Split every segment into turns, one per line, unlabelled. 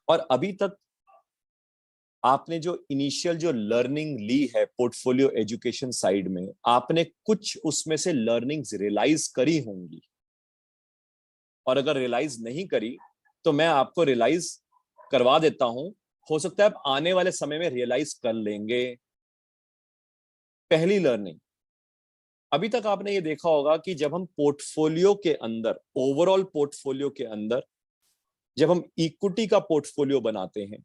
और अभी तक आपने जो इनिशियल जो लर्निंग ली है पोर्टफोलियो एजुकेशन साइड में, आपने कुछ उसमें से लर्निंग्स रियलाइज करी होंगी, और अगर रियलाइज नहीं करी तो मैं आपको रियलाइज करवा देता हूं। हो सकता है आप आने वाले समय में रियलाइज कर लेंगे। पहली लर्निंग, अभी तक आपने ये देखा होगा कि जब हम पोर्टफोलियो के अंदर, ओवरऑल पोर्टफोलियो के अंदर, जब हम इक्विटी का पोर्टफोलियो बनाते हैं,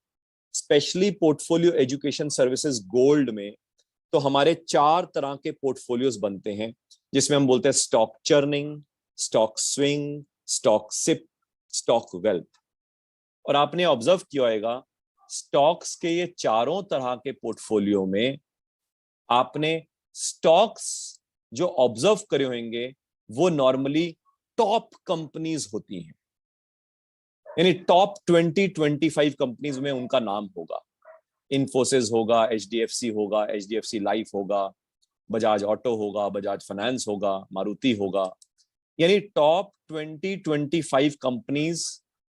specially portfolio education services gold में, तो हमारे 4 तरह के पोर्टफोलियोज बनते हैं, जिसमें हम बोलते हैं stock churning, stock swing, stock SIP, stock wealth. और आपने ऑब्जर्व किया होगा स्टॉक्स के ये चारों तरह के पोर्टफोलियो में आपने स्टॉक्स जो ऑब्जर्व करे होंगे वो नॉर्मली टॉप कंपनीज होती हैं, यानी टॉप 20-25 कंपनीज में उनका नाम होगा। इन्फोसिस होगा, एचडीएफसी होगा, एचडीएफसी लाइफ होगा, बजाज ऑटो होगा, बजाज फाइनेंस होगा, मारुति होगा, यानी टॉप 20-25 कंपनीज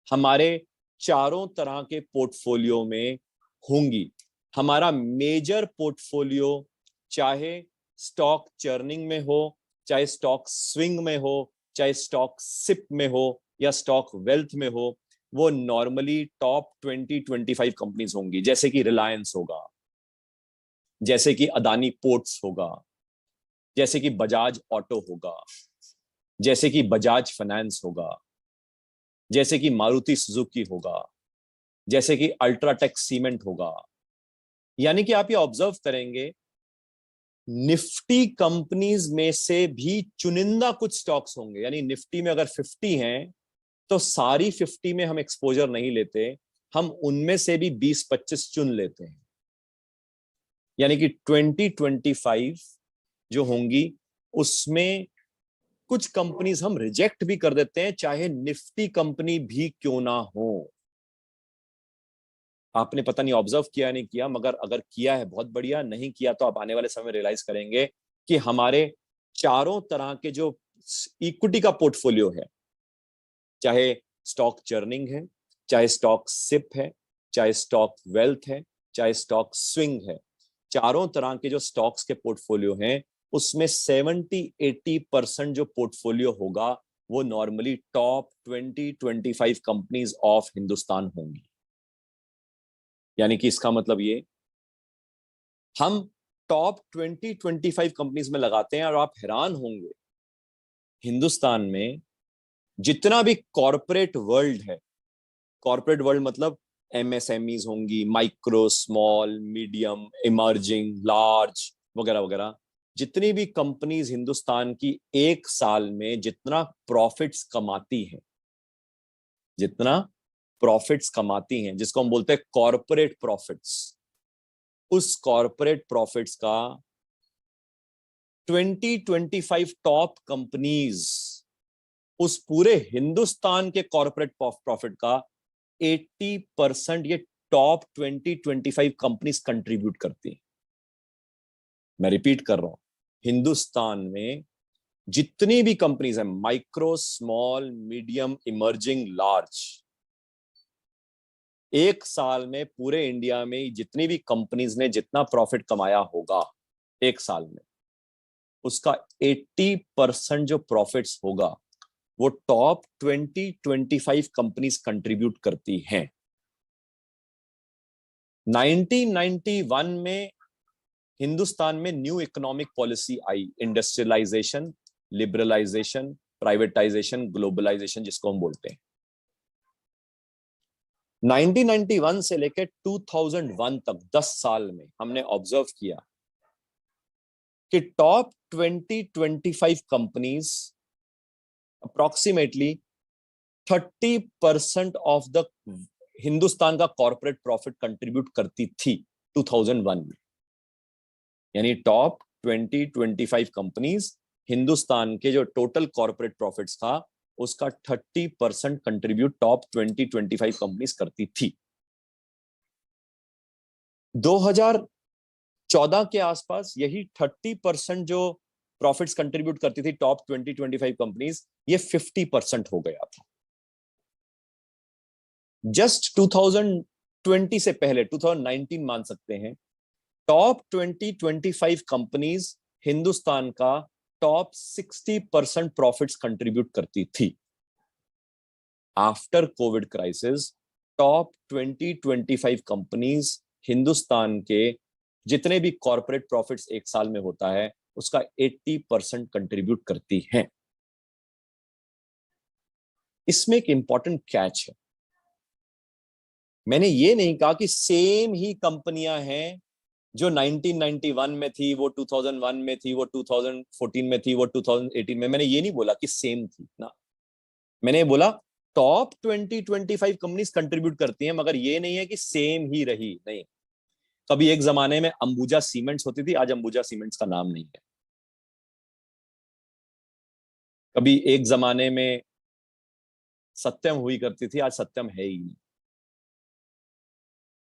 हमारे चारों तरह के पोर्टफोलियो में होंगी। हमारा मेजर पोर्टफोलियो चाहे स्टॉक चर्निंग में हो, चाहे स्टॉक स्विंग में हो, चाहे स्टॉक सिप में हो, या स्टॉक वेल्थ में हो, वो नॉर्मली टॉप 20-25 कंपनीज होंगी, जैसे कि रिलायंस होगा, जैसे कि अदानी पोर्ट्स होगा, जैसे कि बजाज ऑटो होगा, जैसे कि बजाज फाइनेंस होगा, जैसे कि मारुति सुजुकी होगा, जैसे कि अल्ट्राटेक सीमेंट होगा। यानी कि आप ये ऑब्जर्व करेंगे निफ्टी कंपनीज में से भी चुनिंदा कुछ स्टॉक्स होंगे, यानी निफ्टी में अगर 50 हैं तो सारी 50 में हम एक्सपोजर नहीं लेते, हम उनमें से भी 20-25 चुन लेते हैं। यानी कि 20-25 जो होंगी उसमें कुछ कंपनीज हम रिजेक्ट भी कर देते हैं, चाहे निफ्टी कंपनी भी क्यों ना हो। आपने पता नहीं ऑब्जर्व किया नहीं किया, मगर अगर किया है बहुत बढ़िया, नहीं किया तो आप आने वाले समय में रियलाइज करेंगे कि हमारे चारों तरह के जो इक्विटी का पोर्टफोलियो है, चाहे स्टॉक चर्निंग है, चाहे स्टॉक सिप है, चाहे स्टॉक वेल्थ है, चाहे स्टॉक स्विंग है, चारों तरह के जो स्टॉक्स के पोर्टफोलियो हैं उसमें 70-80% जो पोर्टफोलियो होगा वो normally top 20-25 companies of Hindustan होंगी। यानी कि इसका मतलब ये, हम टॉप 20-25 कंपनीज में लगाते हैं, और आप हैरान होंगे हिंदुस्तान में जितना भी कॉरपोरेट वर्ल्ड है, कॉरपोरेट वर्ल्ड मतलब एमएसएमईज होंगी, micro, small, medium, emerging, large वगैरह वगैरह, जितनी भी कंपनीज हिंदुस्तान की एक साल में जितना प्रॉफिट्स कमाती हैं, जितना प्रॉफिट्स कमाती हैं, जिसको हम बोलते हैं कॉरपोरेट प्रॉफिट्स, उस कॉरपोरेट प्रॉफिट्स का 20-25 टॉप कंपनीज, उस पूरे हिंदुस्तान के कॉरपोरेट प्रॉफिट का 80% ये टॉप 20-25 कंपनीज कंट्रीब्यूट करती हैं। मैं रिपीट कर रहा हूं, हिंदुस्तान में जितनी भी कंपनीज हैं, micro, small, medium, emerging, large, एक साल में पूरे इंडिया में जितनी भी कंपनीज ने जितना प्रॉफिट कमाया होगा एक साल में, उसका 80% जो प्रॉफिट्स होगा वो टॉप 20-25 कंपनीज कंट्रीब्यूट करती हैं। 1991 में हिंदुस्तान में न्यू इकोनॉमिक पॉलिसी आई, इंडस्ट्रियलाइजेशन, लिबरलाइजेशन, प्राइवेटाइजेशन, ग्लोबलाइजेशन जिसको हम बोलते हैं। 1991 से लेकर 2001 तक 10 साल में हमने ऑब्जर्व किया कि top 20-25 companies approximately 30% of the Hindustan का कॉर्पोरेट प्रॉफिट कंट्रीब्यूट करती थी 2001 में। यानी टॉप 20-25 कंपनीज हिंदुस्तान के जो टोटल कॉर्पोरेट प्रॉफिट्स था उसका 30% कंट्रीब्यूट टॉप 20-25 कंपनीज करती थी। 2014 के आसपास यही 30% जो प्रॉफिट्स कंट्रीब्यूट करती थी टॉप 20-25 कंपनीज, ये 50% हो गया था। जस्ट 2020 से पहले 2019 मान सकते हैं, टॉप 20-25 कंपनीज हिंदुस्तान का टॉप 60% प्रॉफिट्स कंट्रीब्यूट करती थी। After Covid crisis top 20-25 companies Hindustan के जितने भी कॉर्पोरेट प्रॉफिट्स एक साल में होता है उसका 80% कंट्रीब्यूट करती हैं। इसमें एक इंपॉर्टेंट कैच है, मैंने ये नहीं कहा कि सेम ही कंपनियां हैं जो 1991 में थी, वो 2001 में थी, वो 2014 में थी, वो 2018 में, मैंने ये नहीं बोला कि सेम थी ना, मैंने बोला टॉप 20-25 कंपनीज कंट्रीब्यूट करती हैं, मगर ये नहीं है कि सेम ही रही, नहीं। कभी एक जमाने में अंबुजा सीमेंट्स होती थी, आज अंबुजा सीमेंट्स का नाम नहीं है। कभी एक जमाने में सत्यम हुई करती थी, आज सत्यम है ही नहीं।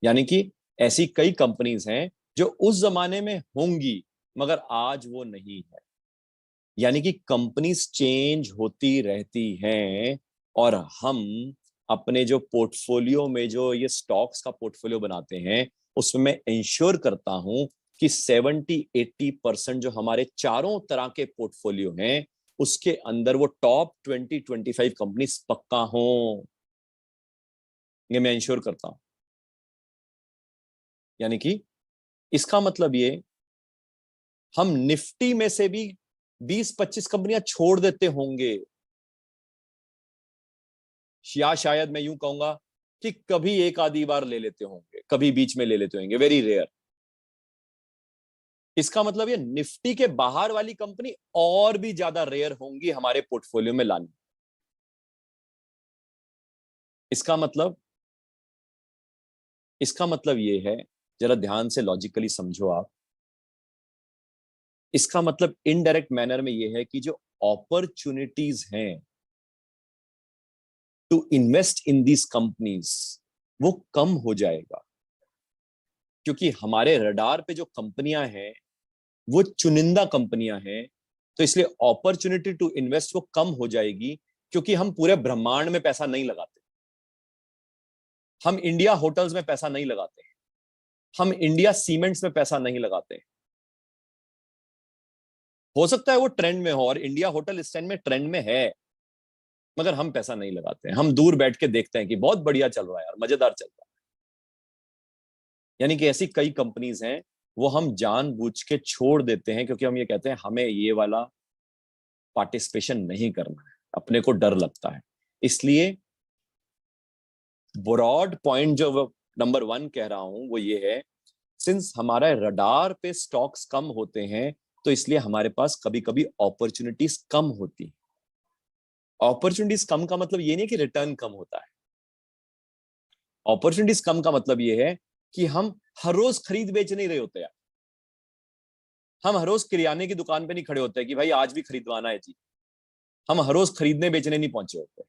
यानी कि ऐसी कई कंपनीज हैं जो उस जमाने में होंगी मगर आज वो नहीं है। यानी कि कंपनीज चेंज होती रहती हैं और हम अपने जो पोर्टफोलियो में जो ये स्टॉक्स का पोर्टफोलियो बनाते हैं उसमें मैं इंश्योर करता हूं कि 70-80% जो हमारे चारों तरह के पोर्टफोलियो हैं उसके अंदर वो टॉप 20-25 कंपनीज पक्का हों, ये मैं इंश्योर करता हूं। यानी कि इसका मतलब ये, हम निफ्टी में से भी 20-25 कंपनियां छोड़ देते होंगे, या शायद मैं यूं कहूंगा कि कभी एक आधी बार ले लेते होंगे, कभी बीच में ले लेते होंगे, वेरी रेयर। इसका मतलब ये निफ्टी के बाहर वाली कंपनी और भी ज्यादा रेयर होंगी हमारे पोर्टफोलियो में लानी। इसका मतलब ये है, जरा ध्यान से लॉजिकली समझो आप, इसका मतलब इनडायरेक्ट मैनर में ये है कि जो अपॉर्चुनिटीज हैं to invest in these companies वो कम हो जाएगा, क्योंकि हमारे रडार पे जो कंपनियां हैं वो चुनिंदा कंपनियां हैं, तो इसलिए अपॉर्चुनिटी टू इन्वेस्ट वो कम हो जाएगी, क्योंकि हम पूरे ब्रह्मांड में पैसा नहीं लगाते। हम इंडिया होटल्स में पैसा नहीं लगाते, हम इंडिया सीमेंट्स में पैसा नहीं लगाते। हो सकता है वो ट्रेंड में हो और इंडिया होटल इस टाइम में ट्रेंड में है, मगर हम पैसा नहीं लगाते, हम दूर बैठ के देखते हैं कि बहुत बढ़िया चल रहा है यार, मजेदार चल रहा है। यानी कि ऐसी कई कंपनीज हैं वो हम जानबूझ के छोड़ देते हैं, क्योंकि हम ये कहते हैं हमें ये वाला पार्टिसिपेशन नहीं करना है, अपने को डर लगता है। इसलिए ब्रॉड पॉइंट जो नंबर 1 कह रहा हूं वो ये है, सिंस हमारा रडार पे स्टॉक्स कम होते हैं तो इसलिए हमारे पास कभी कभी अपॉर्चुनिटीज कम होती। अपॉर्चुनिटीज कम का मतलब ये नहीं कि रिटर्न कम होता है, अपॉर्चुनिटीज कम का मतलब ये है कि हम हर रोज खरीद बेच नहीं रहे होते हैं। हम हर रोज किराने की दुकान पे नहीं खड़े होते कि भाई आज भी खरीदवाना है जी। हम हर रोज खरीदने बेचने नहीं पहुंचे होते।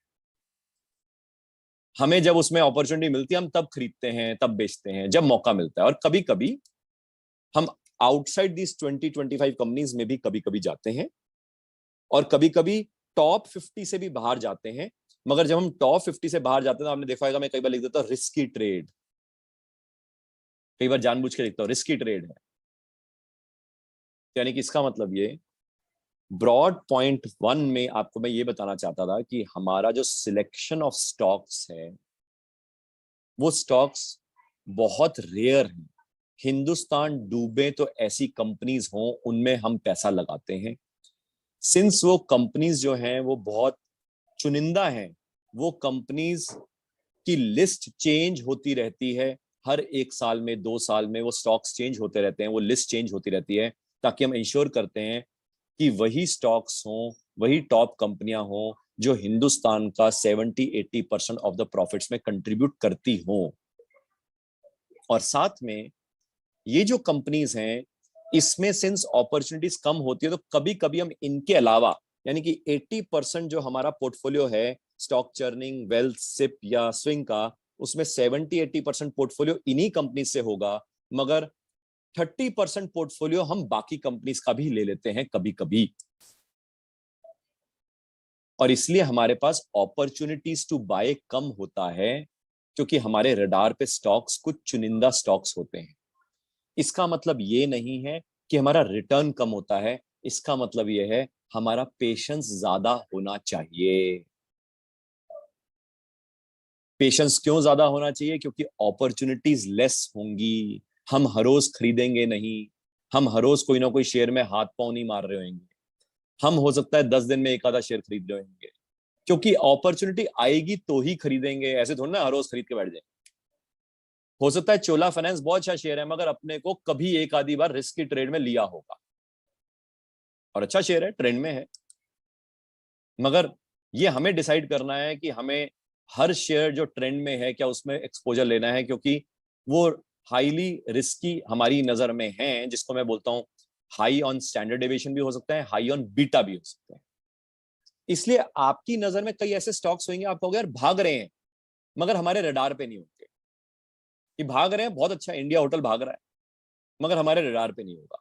हमें जब उसमें अपॉर्चुनिटी मिलती है हम तब खरीदते हैं, तब बेचते हैं जब मौका मिलता है। और कभी कभी हम आउटसाइड दिस 20-25 कंपनीज में भी कभी कभी जाते हैं, और कभी कभी टॉप 50 से भी बाहर जाते हैं। मगर जब हम टॉप 50 से बाहर जाते हैं तो आपने देखा होगा मैं कई बार लिख देता हूं रिस्की ट्रेड, कई बार जानबूझ के लिखता हूं रिस्की ट्रेड है। यानी कि इसका मतलब ये, ब्रॉड पॉइंट 1 में आपको मैं ये बताना चाहता था कि हमारा जो सिलेक्शन ऑफ स्टॉक्स है वो स्टॉक्स बहुत रेयर हैं। हिंदुस्तान डूबे तो ऐसी कंपनीज हों उनमें हम पैसा लगाते हैं। सिंस वो कंपनीज जो हैं वो बहुत चुनिंदा हैं, वो कंपनीज की लिस्ट चेंज होती रहती है, हर एक साल में 2 साल में वो स्टॉक्स चेंज होते रहते हैं, वो लिस्ट चेंज होती रहती है, ताकि हम इंश्योर करते हैं कि वही स्टॉक्स हों, वही टॉप कंपनियां हों जो हिंदुस्तान का 70-80% ऑफ द प्रॉफिट्स में कंट्रीब्यूट करती हों। और साथ में ये जो कंपनीज हैं इसमें सिंस अपॉर्चुनिटीज कम होती है तो कभी कभी हम इनके अलावा, यानी कि 80% जो हमारा पोर्टफोलियो है स्टॉक चर्निंग, वेल्थ, सिप या स्विंग का, उसमें 70-80% पोर्टफोलियो इन्हीं कंपनी से होगा, मगर 30% पोर्टफोलियो हम बाकी कंपनीज का भी ले लेते हैं कभी कभी। और इसलिए हमारे पास अपॉर्चुनिटीज टू बाय कम होता है, क्योंकि हमारे रडार पे स्टॉक्स कुछ चुनिंदा स्टॉक्स होते हैं। इसका मतलब ये नहीं है कि हमारा रिटर्न कम होता है, इसका मतलब ये है हमारा पेशेंस ज्यादा होना चाहिए। पेशेंस क्यों ज्यादा होना चाहिए? क्योंकि अपॉर्चुनिटीज लेस होंगी। हम हर रोज खरीदेंगे नहीं, हम हर रोज कोई ना कोई शेयर में हाथ पांव नहीं मार रहे होंगे। हम हो सकता है 10 दिन में एक आधा शेयर खरीद रहे होंगे, क्योंकि अपॉर्चुनिटी आएगी तो ही खरीदेंगे। ऐसे थोड़ा ना हर रोज खरीद के बैठ जाए। हो सकता है चोला फाइनेंस बहुत अच्छा शेयर है, मगर अपने को कभी एक आधी बार रिस्क की ट्रेड में लिया होगा, और अच्छा शेयर है, ट्रेंड में है। मगर ये हमें डिसाइड करना है कि हमें हर शेयर जो ट्रेंड में है क्या उसमें एक्सपोजर लेना है, क्योंकि वो हाईली रिस्की हमारी नजर में है, जिसको मैं बोलता हूं हाई ऑन स्टैंडर्ड डेविएशन भी हो सकता है, हाई ऑन बीटा भी हो सकता है। इसलिए आपकी नजर में कई ऐसे स्टॉक्स होंगे, आप कहोगे यार भाग रहे हैं, मगर हमारे रडार पे नहीं होंगे। कि भाग रहे हैं बहुत अच्छा, इंडिया होटल भाग रहा है, मगर हमारे रडार पे नहीं होगा।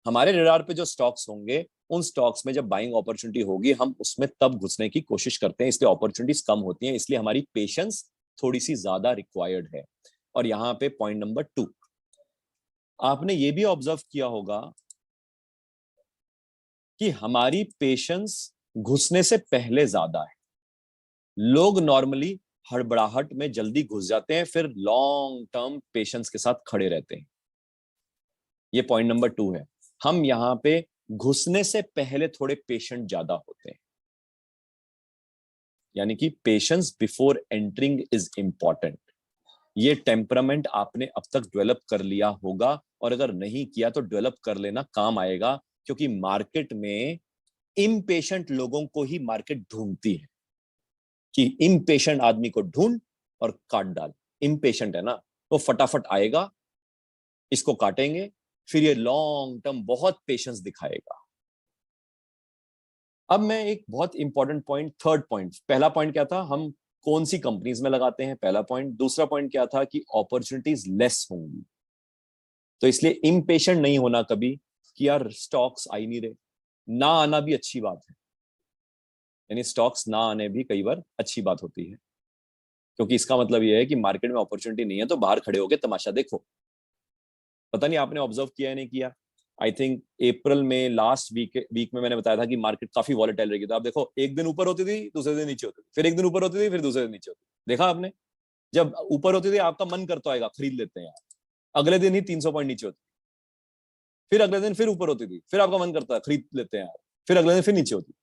हमारे रडार पे जो स्टॉक्स होंगे, उन स्टॉक्स में जब बाइंग अपॉर्चुनिटी होगी, हम उसमें तब घुसने की कोशिश करते हैं। इसलिए अपॉर्चुनिटीज कम होती हैं, इसलिए हमारी पेशेंस थोड़ी सी ज्यादा रिक्वायर्ड है। और यहाँ पे पॉइंट नंबर 2, आपने ये भी ऑब्जर्व किया होगा कि हमारी पेशेंस घुसने से पहले ज्यादा है। लोग नॉर्मली हड़बड़ाहट में जल्दी घुस जाते हैं, फिर लॉन्ग टर्म पेशेंस के साथ खड़े रहते हैं। ये पॉइंट नंबर 2 है। हम यहाँ पे घुसने से पहले थोड़े पेशेंट ज्यादा होते हैं, यानी कि patience before entering is important. ये टेम्परामेंट आपने अब तक डेवलप कर लिया होगा, और अगर नहीं किया तो डेवलप कर लेना, काम आएगा। क्योंकि मार्केट में इम्पेशेंट लोगों को ही मार्केट ढूंढती है, कि इम्पेशेंट आदमी को ढूंढ और काट डाल। इम्पेशेंट है ना, वो फटाफट आएगा, इसको काटेंगे, फिर ये लॉन्ग टर्म बहुत पेशेंस दिखाएगा। अब मैं एक बहुत इंपॉर्टेंट पॉइंट, थर्ड पॉइंट, पहला पॉइंट क्या था, हम कौन सी कंपनीज में लगाते हैं, पहला पॉइंट। दूसरा पॉइंट क्या था कि अपॉर्चुनिटीज लेस होंगी, तो इसलिए इम्पेशेंट नहीं होना कभी कि यार स्टॉक्स आ ही नहीं रहे। ना आना भी अच्छी बात है, यानी स्टॉक्स ना आने भी कई बार अच्छी बात होती है, क्योंकि इसका मतलब यह है कि मार्केट में अपॉर्चुनिटी नहीं है, तो बाहर खड़े होकर तमाशा देखो। पता नहीं आपने ऑब्जर्व किया है नहीं किया। आई थिंक अप्रैल में लास्ट वीक में मैंने बताया था कि मार्केट काफी वॉलेटाइल रहेगी। तो आप देखो, एक दिन ऊपर होती थी, दूसरे दिन नीचे होती थी, फिर एक दिन ऊपर होती थी, फिर दूसरे दिन नीचे होती थी। देखा आपने? जब ऊपर होती थी आपका मन करता होगा खरीद लेते हैं यार, अगले दिन ही 300 पॉइंट नीचे होती, फिर अगले दिन फिर ऊपर होती थी, फिर आपका मन करता है खरीद लेते हैं यार, फिर अगले दिन फिर नीचे होती।